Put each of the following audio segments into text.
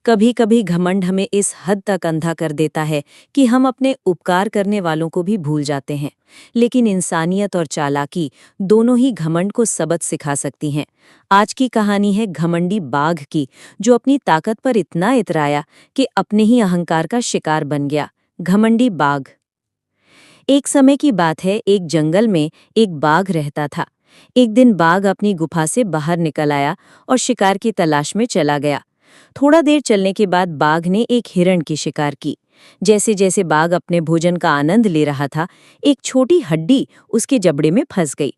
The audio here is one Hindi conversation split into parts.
कभी कभी घमंड हमें इस हद तक अंधा कर देता है कि हम अपने उपकार करने वालों को भी भूल जाते हैं। लेकिन इंसानियत और चालाकी दोनों ही घमंड को सबक सिखा सकती हैं। आज की कहानी है घमंडी बाघ की, जो अपनी ताकत पर इतना इतराया कि अपने ही अहंकार का शिकार बन गया। घमंडी बाघ। एक समय की बात है, एक जंगल में एक बाघ रहता था। एक दिन बाघ अपनी गुफा से बाहर निकल आया और शिकार की तलाश में चला गया। थोड़ा देर चलने के बाद बाघ ने एक हिरण की शिकार की। जैसे जैसे बाघ अपने भोजन का आनंद ले रहा था, एक छोटी हड्डी उसके जबड़े में फंस गई।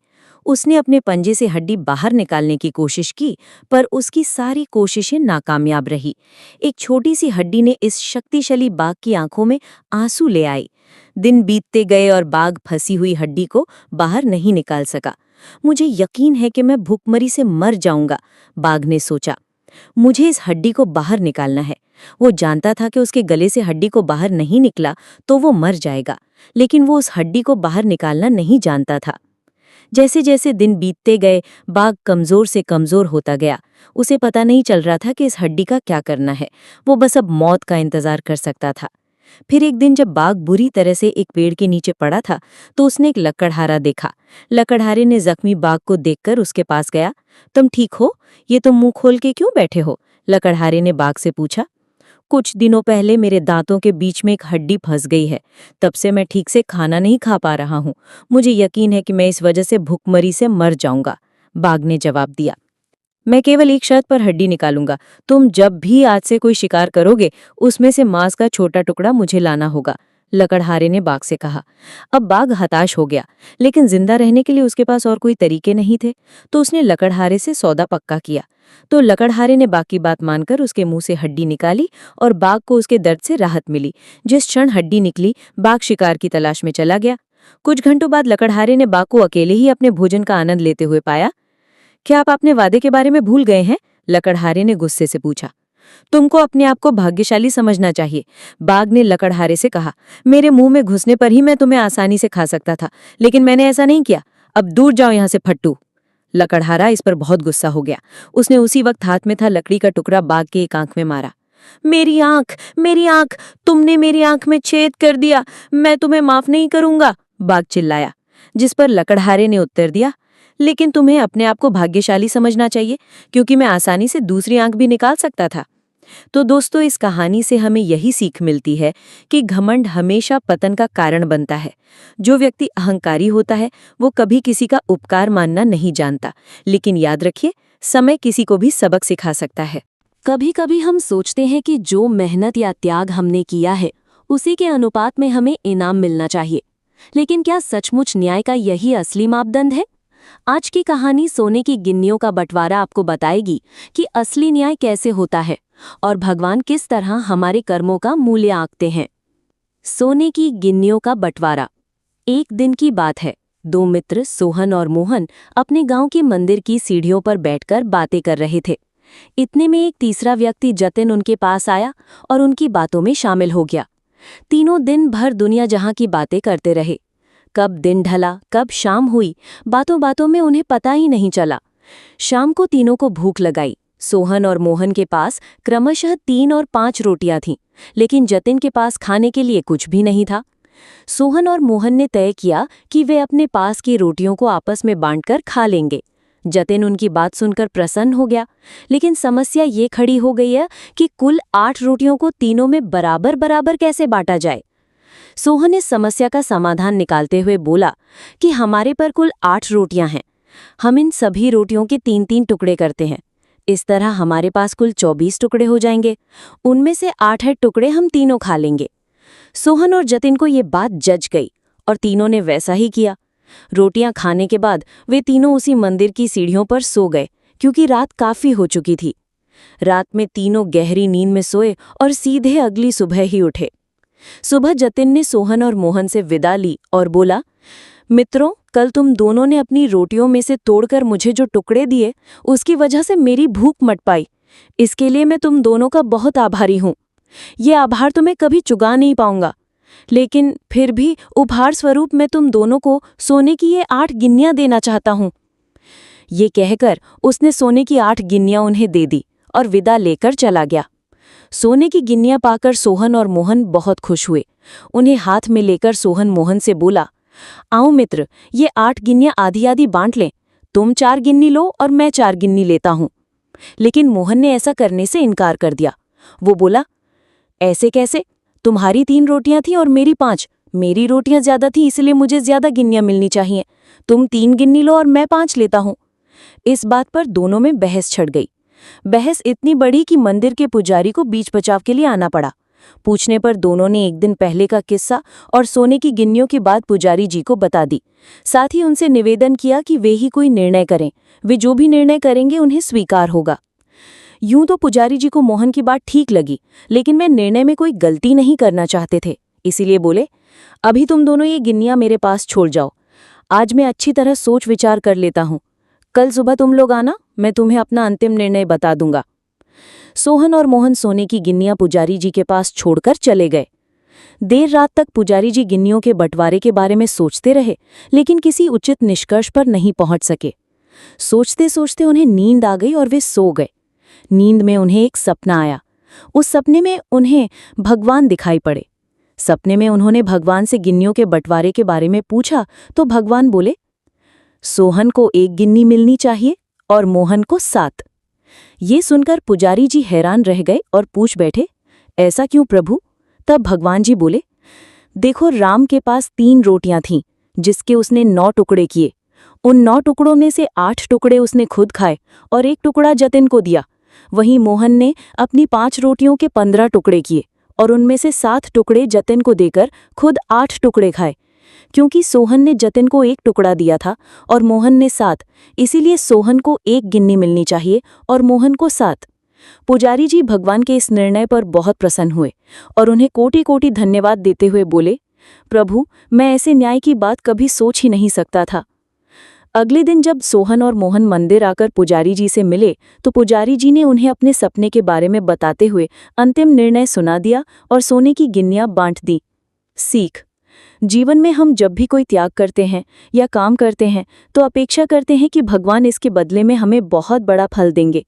उसने अपने पंजे से हड्डी बाहर निकालने की कोशिश की, पर उसकी सारी कोशिशें नाकामयाब रही। एक छोटी सी हड्डी ने इस शक्तिशाली बाघ की आंखों में आंसू ले आई। दिन बीतते गए और बाघ फंसी हुई हड्डी को बाहर नहीं निकाल सका। मुझे यकीन है कि मैं भूखमरी से मर जाऊंगा, बाघ ने सोचा। मुझे इस हड्डी को बाहर निकालना है। वो जानता था कि उसके गले से हड्डी को बाहर नहीं निकला तो वो मर जाएगा, लेकिन वो उस हड्डी को बाहर निकालना नहीं जानता था। जैसे जैसे दिन बीतते गए, बाघ कमजोर से कमजोर होता गया। उसे पता नहीं चल रहा था कि इस हड्डी का क्या करना है। वो बस अब मौत का इंतजार कर सकता था। फिर एक दिन जब बाघ बुरी तरह से एक पेड़ के नीचे पड़ा था, तो उसने एक लकड़हारा देखा। लकड़हारे ने जख्मी बाघ को देखकर उसके पास गया। तुम ठीक हो? ये तुम मुंह खोल के क्यों बैठे हो? लकड़हारे ने बाघ से पूछा। कुछ दिनों पहले मेरे दांतों के बीच में एक हड्डी फंस गई है। तब से मैं ठीक से खाना नहीं खा पा रहा हूँ। मुझे यकीन है कि मैं इस वजह से भूखमरी से मर जाऊंगा, बाघ ने जवाब दिया। मैं केवल एक शर्त पर हड्डी निकालूंगा। तुम जब भी आज से कोई शिकार करोगे, उसमें से मांस का छोटा टुकड़ा मुझे लाना होगा, लकड़हारे ने बाघ से कहा। अब बाघ हताश हो गया, लेकिन जिंदा रहने के लिए उसके पास और कोई तरीके नहीं थे। तो उसने लकड़हारे से सौदा पक्का किया। तो लकड़हारे ने बाघ की बात मानकर उसके मुंह से हड्डी निकाली और बाघ को उसके दर्द से राहत मिली। जिस क्षण हड्डी निकली, बाघ शिकार की तलाश में चला गया। कुछ घंटों बाद लकड़हारे ने बाघ को अकेले ही अपने भोजन का आनंद लेते हुए पाया। क्या आप अपने वादे के बारे में भूल गए हैं? लकड़हारे ने गुस्से से पूछा। तुमको अपने आप को भाग्यशाली समझना चाहिए, बाघ ने लकड़हारे से कहा। मेरे मुंह में घुसने पर ही मैं तुम्हें आसानी से खा सकता था, लेकिन मैंने ऐसा नहीं किया। अब दूर जाओ यहाँ से, फट्टू। लकड़हारा इस पर बहुत गुस्सा हो गया। उसने उसी वक्त हाथ में था लकड़ी का टुकड़ा बाघ की एक आंख में मारा। मेरी आंख, मेरी आंख, तुमने मेरी आंख में छेद कर दिया। मैं तुम्हें माफ नहीं करूंगा, बाघ चिल्लाया। जिस पर लकड़हारे ने उत्तर दिया, लेकिन तुम्हें अपने आप को भाग्यशाली समझना चाहिए, क्योंकि मैं आसानी से दूसरी आंख भी निकाल सकता था। तो दोस्तों, इस कहानी से हमें यही सीख मिलती है कि घमंड हमेशा पतन का कारण बनता है। जो व्यक्ति अहंकारी होता है, वो कभी किसी का उपकार मानना नहीं जानता। लेकिन याद रखिए, समय किसी को भी सबक सिखा सकता है। कभी कभी हम सोचते हैं कि जो मेहनत या त्याग हमने किया है, उसी के अनुपात में हमें इनाम मिलना चाहिए। लेकिन क्या सचमुच न्याय का यही असली मापदंड है? आज की कहानी सोने की गिन्नियों का बंटवारा आपको बताएगी कि असली न्याय कैसे होता है और भगवान किस तरह हमारे कर्मों का मूल्य आंकते हैं। सोने की गिन्नियों का बंटवारा। एक दिन की बात है। दो मित्र सोहन और मोहन अपने गांव के मंदिर की सीढ़ियों पर बैठकर बातें कर रहे थे। इतने में एक तीसरा व्यक्ति जतिन उनके पास आया और उनकी बातों में शामिल हो गया। तीनों दिन भर दुनिया जहां की बातें करते रहे। कब दिन ढला, कब शाम हुई, बातों बातों में उन्हें पता ही नहीं चला। शाम को तीनों को भूख लगाई। सोहन और मोहन के पास क्रमशः 3 और 5 रोटियां थीं, लेकिन जतिन के पास खाने के लिए कुछ भी नहीं था। सोहन और मोहन ने तय किया कि वे अपने पास की रोटियों को आपस में बांटकर खा लेंगे। जतिन उनकी बात सुनकर प्रसन्न हो गया, लेकिन समस्या ये खड़ी हो गई है कि कुल 8 रोटियों को तीनों में बराबर बराबर कैसे बांटा जाए। सोहन इस समस्या का समाधान निकालते हुए बोला कि हमारे पर कुल 8 रोटियां हैं। हम इन सभी रोटियों के 3-3 टुकड़े करते हैं। इस तरह हमारे पास कुल 24 टुकड़े हो जाएंगे। उनमें से 8 टुकड़े हम तीनों खा लेंगे। सोहन और जतिन को ये बात जच गई और तीनों ने वैसा ही किया। रोटियां खाने के बाद वे तीनों उसी मंदिर की सीढ़ियों पर सो गए, क्योंकि रात काफी हो चुकी थी। रात में तीनों गहरी नींद में सोए और सीधे अगली सुबह ही उठे। सुबह जतिन ने सोहन और मोहन से विदा ली और बोला, मित्रों, कल तुम दोनों ने अपनी रोटियों में से तोड़कर मुझे जो टुकड़े दिए, उसकी वजह से मेरी भूख मट पाई। इसके लिए मैं तुम दोनों का बहुत आभारी हूं। ये आभार तो मैं कभी चुका नहीं पाऊंगा, लेकिन फिर भी उपहार स्वरूप मैं तुम दोनों को सोने की ये 8 गिन्नियां देना चाहता हूं। ये कहकर उसने सोने की 8 गिन्नियां उन्हें दे दी और विदा लेकर चला गया। सोने की गिन्नियां पाकर सोहन और मोहन बहुत खुश हुए। उन्हें हाथ में लेकर सोहन मोहन से बोला, आओ मित्र, ये 8 गिन्नियां आधी आधी बांट लें। तुम 4 गिन्नी लो और मैं 4 गिन्नी लेता हूं। लेकिन मोहन ने ऐसा करने से इनकार कर दिया। वो बोला, ऐसे कैसे? तुम्हारी 3 रोटियां थी और मेरी 5। मेरी रोटियां ज्यादा थी, इसलिए मुझे ज्यादा गिन्नियां मिलनी चाहिए। तुम 3 गिन्नी लो और मैं 5 लेता हूं। इस बात पर दोनों में बहस छिड़ गई। बहस इतनी बढ़ी कि मंदिर के पुजारी को बीच बचाव के लिए आना पड़ा। पूछने पर दोनों ने एक दिन पहले का किस्सा और सोने की गिन्नियों की बात पुजारी जी को बता दी। साथ ही उनसे निवेदन किया कि वे ही कोई निर्णय करें। वे जो भी निर्णय करेंगे उन्हें स्वीकार होगा। यूं तो पुजारी जी को मोहन की बात ठीक लगी, लेकिन वे निर्णय में कोई गलती नहीं करना चाहते थे। इसीलिए बोले, अभी तुम दोनों ये गिन्नियां मेरे पास छोड़ जाओ। आज मैं अच्छी तरह सोच विचार कर लेता हूं। कल सुबह तुम लोग आना, मैं तुम्हें अपना अंतिम निर्णय बता दूंगा। सोहन और मोहन सोने की गिन्नियां पुजारी जी के पास छोड़कर चले गए। देर रात तक पुजारी जी गिन्नियों के बंटवारे के बारे में सोचते रहे, लेकिन किसी उचित निष्कर्ष पर नहीं पहुंच सके। सोचते सोचते उन्हें नींद आ गई और वे सो गए। नींद में उन्हें एक सपना आया। उस सपने में उन्हें भगवान दिखाई पड़े। सपने में उन्होंने भगवान से गिन्नियों के बंटवारे के बारे में पूछा तो भगवान बोले, सोहन को 1 गिन्नी मिलनी चाहिए और मोहन को 7। ये सुनकर पुजारी जी हैरान रह गए और पूछ बैठे, ऐसा क्यों प्रभु? तब भगवान जी बोले, देखो, राम के पास 3 रोटियां थीं, जिसके उसने 9 टुकड़े किए। उन 9 टुकड़ों में से 8 टुकड़े उसने खुद खाए और 1 टुकड़ा जतिन को दिया। वहीं मोहन ने अपनी 5 रोटियों के 15 टुकड़े किए और उनमें से 7 टुकड़े जतिन को देकर खुद 8 टुकड़े खाए। क्योंकि सोहन ने जतिन को 1 टुकड़ा दिया था और मोहन ने 7, इसीलिए सोहन को 1 गिन्नी मिलनी चाहिए और मोहन को 7। पुजारी जी भगवान के इस निर्णय पर बहुत प्रसन्न हुए और उन्हें कोटि कोटि धन्यवाद देते हुए बोले, प्रभु, मैं ऐसे न्याय की बात कभी सोच ही नहीं सकता था। अगले दिन जब सोहन और मोहन मंदिर आकर पुजारी जी से मिले तो पुजारी जी ने उन्हें अपने सपने के बारे में बताते हुए अंतिम निर्णय सुना दिया और सोने की गिन्नियां बांट दी। सीख: जीवन में हम जब भी कोई त्याग करते हैं या काम करते हैं तो अपेक्षा करते हैं कि भगवान इसके बदले में हमें बहुत बड़ा फल देंगे।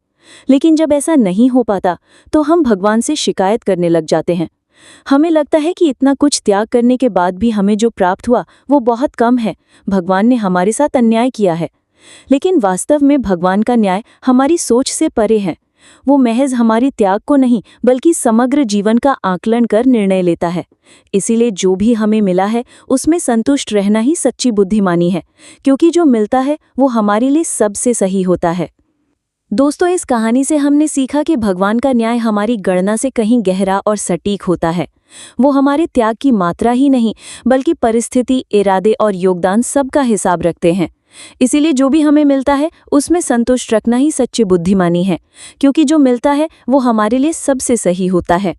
लेकिन जब ऐसा नहीं हो पाता तो हम भगवान से शिकायत करने लग जाते हैं। हमें लगता है कि इतना कुछ त्याग करने के बाद भी हमें जो प्राप्त हुआ वो बहुत कम है, भगवान ने हमारे साथ अन्याय किया है। लेकिन वास्तव में भगवान का न्याय हमारी सोच से परे है। वो महज हमारे त्याग को नहीं बल्कि समग्र जीवन का आकलन कर निर्णय लेता है। इसीलिए जो भी हमें मिला है उसमें संतुष्ट रहना ही सच्ची बुद्धिमानी है, क्योंकि जो मिलता है वो हमारे लिए सबसे सही होता है। दोस्तों, इस कहानी से हमने सीखा कि भगवान का न्याय हमारी गणना से कहीं गहरा और सटीक होता है। वो हमारे त्याग की मात्रा ही नहीं बल्कि परिस्थिति, इरादे और योगदान सबका हिसाब रखते हैं। इसीलिए जो भी हमें मिलता है उसमें संतुष्ट रखना ही सच्ची बुद्धिमानी है, क्योंकि जो मिलता है वो हमारे लिए सबसे सही होता है।